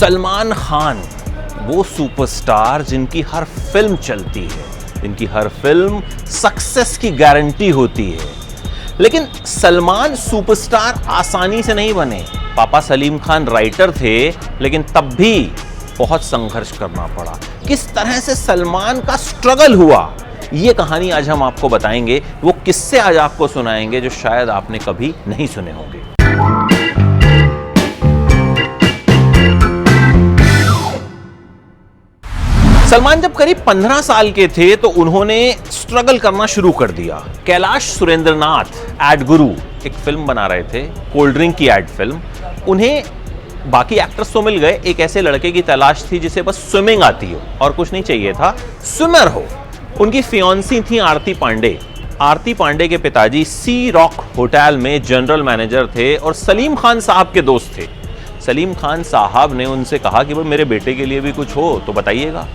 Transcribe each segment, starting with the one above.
सलमान खान, वो सुपरस्टार जिनकी हर फिल्म चलती है, जिनकी हर फिल्म सक्सेस की गारंटी होती है। लेकिन सलमान सुपरस्टार आसानी से नहीं बने। पापा सलीम खान राइटर थे, लेकिन तब भी बहुत संघर्ष करना पड़ा। किस तरह से सलमान का स्ट्रगल हुआ, ये कहानी आज हम आपको बताएंगे। वो किस्से आज आपको सुनाएंगे जो शायद आपने कभी नहीं सुने होंगे। सलमान जब करीब 15 साल के थे तो उन्होंने स्ट्रगल करना शुरू कर दिया। कैलाश सुरेंद्रनाथ एड गुरु एक फिल्म बना रहे थे, कोल्ड ड्रिंक की एड फिल्म। उन्हें बाकी एक्टर्स तो मिल गए, एक ऐसे लड़के की तलाश थी जिसे बस स्विमिंग आती हो और कुछ नहीं चाहिए था, स्विमर हो। उनकी फियांसी थी आरती पांडे। आरती पांडे के पिताजी सी रॉक होटल में जनरल मैनेजर थे और सलीम खान साहब के दोस्त थे। सलीम खान साहब ने उनसे कहा कि भाई मेरे बेटे के लिए भी कुछ हो तो बताइएगा।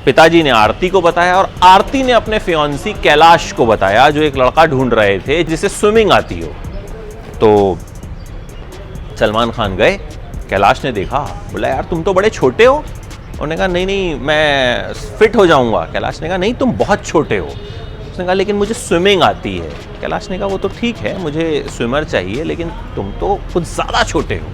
पिताजी ने आरती को बताया और आरती ने अपने फियांसी कैलाश को बताया, जो एक लड़का ढूंढ रहे थे जिसे स्विमिंग आती हो। तो सलमान खान गए, कैलाश ने देखा, बोला यार तुम तो बड़े छोटे हो। उन्होंने कहा नहीं मैं फिट हो जाऊंगा। कैलाश ने कहा नहीं तुम बहुत छोटे हो। उसने कहा लेकिन मुझे स्विमिंग आती है। कैलाश ने कहा वो तो ठीक है, मुझे स्विमर चाहिए, लेकिन तुम तो खुद ज़्यादा छोटे हो।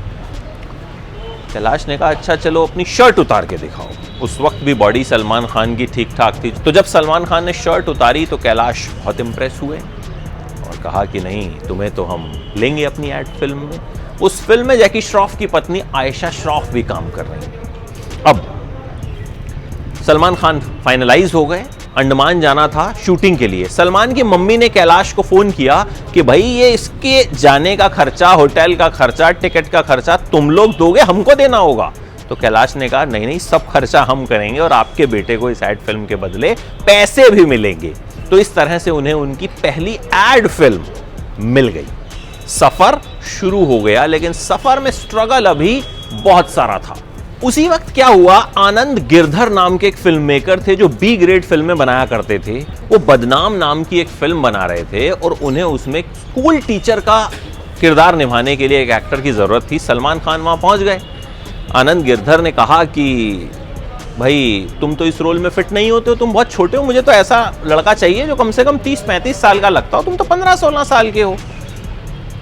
कैलाश ने कहा अच्छा चलो अपनी शर्ट उतार के दिखाओ। उस वक्त भी बॉडी सलमान खान की ठीक ठाक थी। तो जब सलमान खान ने शर्ट उतारी तो कैलाश बहुत इम्प्रेस हुए और कहा कि नहीं तुम्हें तो हम लेंगे अपनी एड फिल्म में। उस फिल्म में जैकी श्रॉफ की पत्नी आयशा श्रॉफ भी काम कर रही है। अब सलमान खान फाइनलाइज हो गए, अंडमान जाना था शूटिंग के लिए। सलमान की मम्मी ने कैलाश को फोन किया कि भाई ये इसके जाने का खर्चा, होटल का खर्चा, टिकट का खर्चा तुम लोग दोगे, हमको देना होगा। तो कैलाश ने कहा नहीं नहीं सब खर्चा हम करेंगे और आपके बेटे को इस एड फिल्म के बदले पैसे भी मिलेंगे। तो इस तरह से उन्हें उनकी पहली एड फिल्म मिल गई। सफर शुरू हो गया, लेकिन सफर में स्ट्रगल अभी बहुत सारा था। उसी वक्त क्या हुआ, आनंद गिरधर नाम के एक फिल्म मेकर थे जो बी ग्रेड फिल्में बनाया करते थे। वो बदनाम नाम की एक फिल्म बना रहे थे और उन्हें उसमें स्कूल टीचर का किरदार निभाने के लिए एक एक्टर की जरूरत थी। सलमान खान वहां पहुंच गए। आनंद गिरधर ने कहा कि भाई तुम तो इस रोल में फिट नहीं होते हो, तुम बहुत छोटे हो, मुझे तो ऐसा लड़का चाहिए जो कम से कम 30-35 साल का लगता हो, तुम तो 15-16 साल के हो।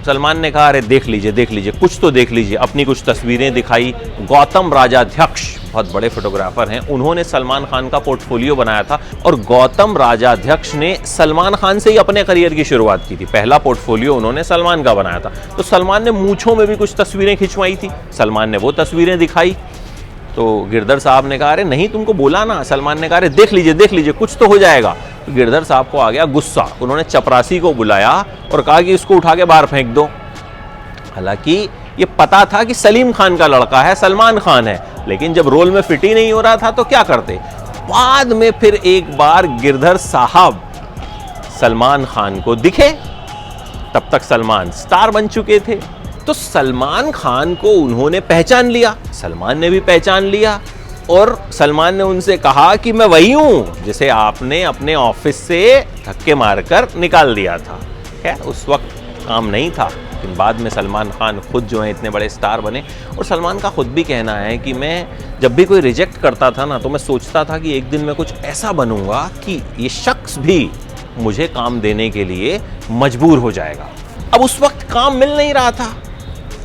सलमान ने कहा अरे देख लीजिए कुछ तो देख लीजिए। अपनी कुछ तस्वीरें दिखाई। गौतम राजाध्यक्ष बहुत बड़े फोटोग्राफर हैं, उन्होंने सलमान खान का पोर्टफोलियो बनाया था और गौतम राजाध्यक्ष ने सलमान खान से ही अपने करियर की शुरुआत की थी। पहला पोर्टफोलियो उन्होंने सलमान का बनाया था। तो सलमान ने मूंछों में भी कुछ तस्वीरें खिंचवाई थी, सलमान ने वो तस्वीरें दिखाई। तो गिरधर साहब ने कहा अरे नहीं तुमको बोला ना। सलमान ने कहा अरे देख लीजिए कुछ तो हो जाएगा। तो गिरधर साहब को आ गया गुस्सा। उन्होंने चपरासी को बुलाया और कहा कि इसको उठा के बाहर फेंक दो। हालांकि ये पता था कि सलीम खान का लड़का है, सलमान खान है, लेकिन जब रोल में फिट ही नहीं हो रहा था तो क्या करते। बाद में फिर एक बार गिरधर साहब सलमान खान को दिखे, तब तक सलमान स्टार बन चुके थे। तो सलमान खान को उन्होंने पहचान लिया, सलमान ने भी पहचान लिया और सलमान ने उनसे कहा कि मैं वही हूं जिसे आपने अपने ऑफिस से धक्के मारकर निकाल दिया था। खैर उस वक्त काम नहीं था, लेकिन बाद में सलमान खान खुद जो है इतने बड़े स्टार बने। और सलमान का खुद भी कहना है कि मैं जब भी कोई रिजेक्ट करता था ना तो मैं सोचता था कि एक दिन मैं कुछ ऐसा बनूंगा कि ये शख्स भी मुझे काम देने के लिए मजबूर हो जाएगा। अब उस वक्त काम मिल नहीं रहा था।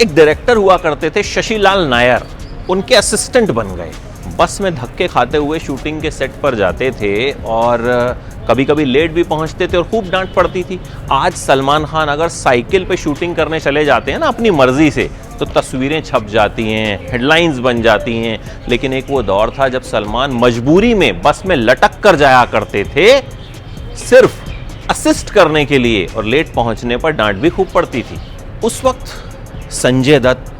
एक डायरेक्टर हुआ करते थे शशिलाल नायर, उनके असिस्टेंट बन गए। बस में धक्के खाते हुए शूटिंग के सेट पर जाते थे और कभी कभी लेट भी पहुंचते थे और खूब डांट पड़ती थी। आज सलमान खान अगर साइकिल पे शूटिंग करने चले जाते हैं ना अपनी मर्जी से, तो तस्वीरें छप जाती हैं, हेडलाइंस बन जाती हैं। लेकिन एक वो दौर था जब सलमान मजबूरी में बस में लटक कर जाया करते थे सिर्फ असिस्ट करने के लिए, और लेट पहुंचने पर डांट भी खूब पड़ती थी। उस वक्त संजय दत्त,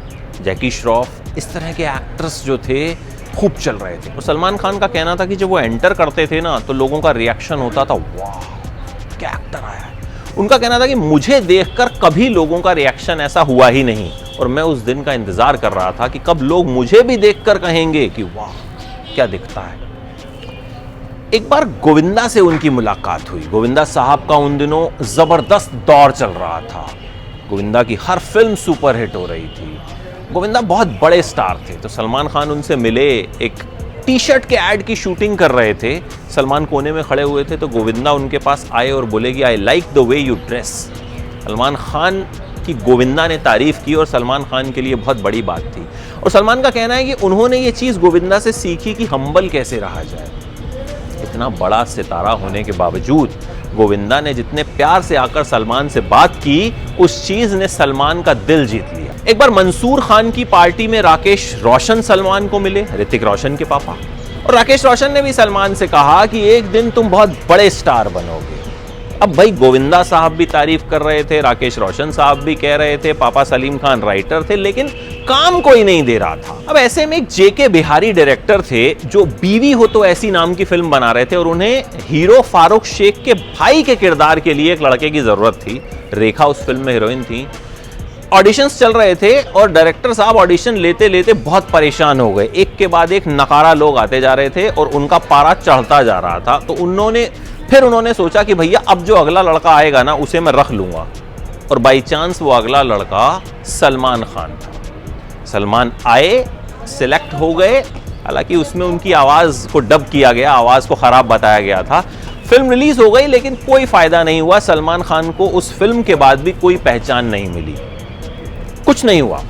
जैकी श्रॉफ, इस तरह के एक्टर्स जो थे खूब चल रहे थे। और सलमान खान का कहना था कि जब वो एंटर करते थे ना तो लोगों का रिएक्शन होता था वाह क्या एक्टर आया है। उनका कहना था कि मुझे देखकर कभी लोगों का रिएक्शन ऐसा हुआ ही नहीं, और मैं उस दिन का इंतजार कर रहा था कि कब लोग मुझे भी देखकर कहेंगे कि वाह क्या दिखता है। एक बार गोविंदा से उनकी मुलाकात हुई। गोविंदा साहब का उन दिनों जबरदस्त दौर चल रहा था। गोविंदा की हर फिल्म सुपरहिट हो रही थी। गोविंदा बहुत बड़े स्टार थे, तो सलमान खान उनसे मिले, एक टी शर्ट के ऐड की शूटिंग कर रहे थे, सलमान कोने में खड़े हुए थे, तो गोविंदा उनके पास आए और बोले कि I like the way you dress. Salman Khan की गोविंदा ने तारीफ की और सलमान खान के लिए बहुत बड़ी बात थी। और सलमान का कहना है कि उन्होंने ये चीज़ गोविंदा से सीखी कि हम्बल कैसे रहा जाए। इतना बड़ा सितारा होने के बावजूद गोविंदा ने जितने प्यार से आकर सलमान से बात की, उस चीज ने सलमान का दिल जीत लिया। एक बार मंसूर खान की पार्टी में राकेश रोशन सलमान को मिले, ऋतिक रोशन के पापा, और राकेश रोशन ने भी सलमान से कहा कि एक दिन तुम बहुत बड़े स्टार बनोगे। अब भाई गोविंदा साहब भी तारीफ कर रहे थे, राकेश रोशन साहब भी कह रहे थे, पापा सलीम खान राइटर थे, लेकिन काम कोई नहीं दे रहा था। अब ऐसे में एक जेके बिहारी डायरेक्टर थे जो बीवी हो तो ऐसी नाम की फिल्म बना रहे थे, और उन्हें हीरो फारूक शेख के भाई के किरदार के लिए एक लड़के की जरूरत थी। रेखा उस फिल्म में हीरोइन थी। ऑडिशंस चल रहे थे और डायरेक्टर साहब ऑडिशन लेते लेते बहुत परेशान हो गए। एक के बाद एक नकारा लोग आते जा रहे थे और उनका पारा चढ़ता जा रहा था। तो उन्होंने सोचा कि भैया अब जो अगला लड़का आएगा ना, उसे मैं रख लूंगा। और बाई चांस वो अगला लड़का सलमान खान था। सलमान आए, सिलेक्ट हो गए, हालांकि उसमें उनकी आवाज को डब किया गया, आवाज को खराब बताया गया था। फिल्म रिलीज हो गई, लेकिन कोई फायदा नहीं हुआ। सलमान खान को उस फिल्म के बाद भी कोई पहचान नहीं मिली, कुछ नहीं हुआ।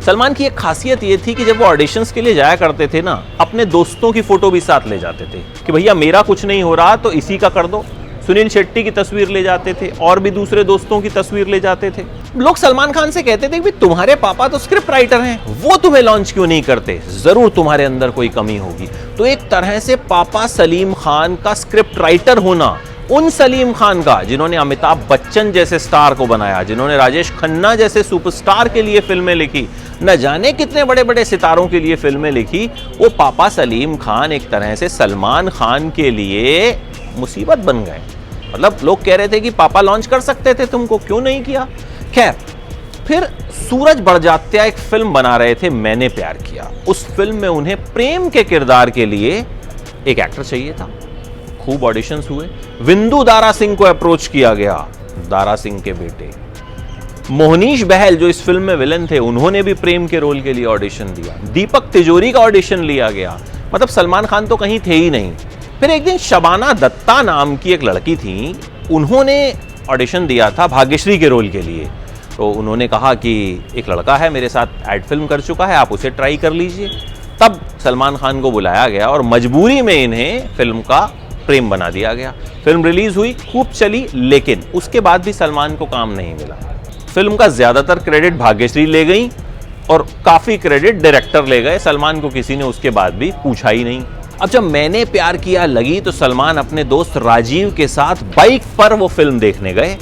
सलमान की एक खासियत ये थी कि जब वो ऑडिशंस के लिए जाया करते थे ना, अपने दोस्तों की फोटो भी साथ ले जाते थे कि भैया मेरा कुछ नहीं हो रहा तो इसी का कर दो। सुनील शेट्टी की तस्वीर ले जाते थे और भी दूसरे दोस्तों की तस्वीर ले जाते थे। लोग सलमान खान से कहते थे कि तुम्हारे पापा तो स्क्रिप्ट राइटर हैं, वो तुम्हें लॉन्च क्यों नहीं करते, जरूर तुम्हारे अंदर कोई कमी होगी। तो एक तरह से पापा सलीम खान का स्क्रिप्ट राइटर होना, उन सलीम खान का जिन्होंने अमिताभ बच्चन जैसे स्टार को बनाया, जिन्होंने राजेश खन्ना जैसे सुपरस्टार के लिए फिल्में लिखी, न जाने कितने बड़े बड़े सितारों के लिए फिल्में लिखी, वो पापा सलीम खान एक तरह से सलमान खान के लिए मुसीबत बन गए। मतलब लोग कह रहे थे कि पापा लॉन्च कर सकते थे, तुमको क्यों नहीं किया। खैर, फिर सूरज बड़जात्या एक फिल्म बना रहे थे, मैंने प्यार किया। उस फिल्म में उन्हें प्रेम के किरदार के लिए एक एक्टर चाहिए था। खूब ऑडिशंस हुए। विंदु दारा सिंह को अप्रोच किया गया, दारा सिंह के बेटे। मोहनीश बहल जो इस फिल्म में विलन थे, उन्होंने भी प्रेम के रोल के लिए ऑडिशन दिया। दीपक तिजोरी का ऑडिशन लिया गया। मतलब सलमान खान तो कहीं थे ही नहीं। फिर एक दिन शबाना दत्ता नाम की एक लड़की थी, उन्होंने ऑडिशन दिया था भाग्यश्री के रोल के लिए। तो उन्होंने कहा कि एक लड़का है मेरे साथ एड फिल्म कर चुका है, आप उसे ट्राई कर लीजिए। तब सलमान खान को बुलाया गया और मजबूरी में इन्हें फिल्म का प्रेम बना दिया गया। फिल्म रिलीज हुई, खूब चली, लेकिन उसके बाद भी सलमान को काम नहीं मिला। फिल्म का ज्यादातर क्रेडिट भाग्यश्री ले गई और काफी क्रेडिट डायरेक्टर ले गए। सलमान को किसी ने उसके बाद भी पूछा ही नहीं। अब जब मैंने प्यार किया लगी तो सलमान अपने दोस्त राजीव के साथ बाइक पर वो फिल्म देखने गए।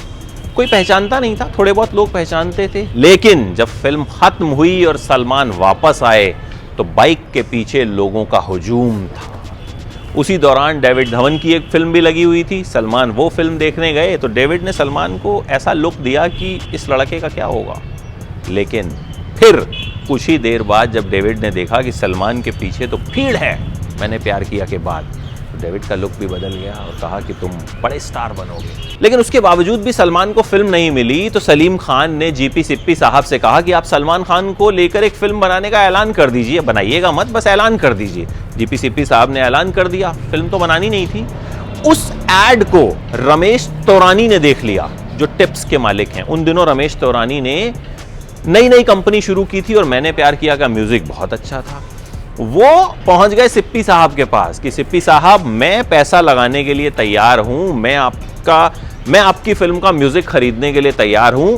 कोई पहचानता नहीं था, थोड़े बहुत लोग पहचानते थे, लेकिन जब फिल्म खत्म हुई और सलमान वापस आए तो बाइक के पीछे लोगों का हुजूम था। उसी दौरान डेविड धवन की एक फिल्म भी लगी हुई थी। सलमान वो फिल्म देखने गए तो डेविड ने सलमान को ऐसा लुक दिया कि इस लड़के का क्या होगा। लेकिन फिर कुछ ही देर बाद जब डेविड ने देखा कि सलमान के पीछे तो भीड़ है मैंने प्यार किया के बाद, तो डेविड का लुक भी बदल गया और कहा कि तुम बड़े स्टार बनोगे। लेकिन उसके बावजूद भी सलमान को फिल्म नहीं मिली तो सलीम खान ने जीपी सिप्पी साहब से कहा कि आप सलमान खान को लेकर एक फिल्म बनाने का ऐलान कर दीजिए, बनाइएगा मत, बस ऐलान कर दीजिए। जीपी सिप्पी साहब ने ऐलान कर दिया, फिल्म तो बनानी नहीं थी। उस एड को रमेश तौरानी ने देख लिया, जो टिप्स के मालिक हैं। उन दिनों रमेश तौरानी ने नई कंपनी शुरू की थी और मैंने प्यार किया का म्यूजिक बहुत अच्छा था। वो पहुंच गए सिप्पी साहब के पास कि सिप्पी साहब, मैं पैसा लगाने के लिए तैयार हूं, मैं आपकी फिल्म का म्यूजिक खरीदने के लिए तैयार हूं।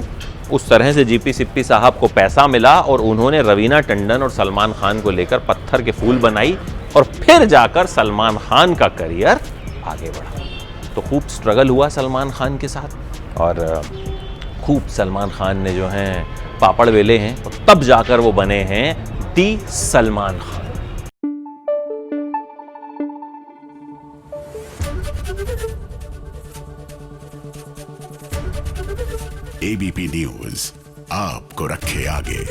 उस तरह से जीपी सिप्पी साहब को पैसा मिला और उन्होंने रवीना टंडन और सलमान खान को लेकर पत्थर के फूल बनाई और फिर जाकर सलमान खान का करियर आगे बढ़ा। तो खूब स्ट्रगल हुआ सलमान खान के साथ और खूब सलमान खान ने जो हैं पापड़ बेले हैं और तब जाकर वो बने हैं दी सलमान खान। एबीपी न्यूज आपको रखे आगे।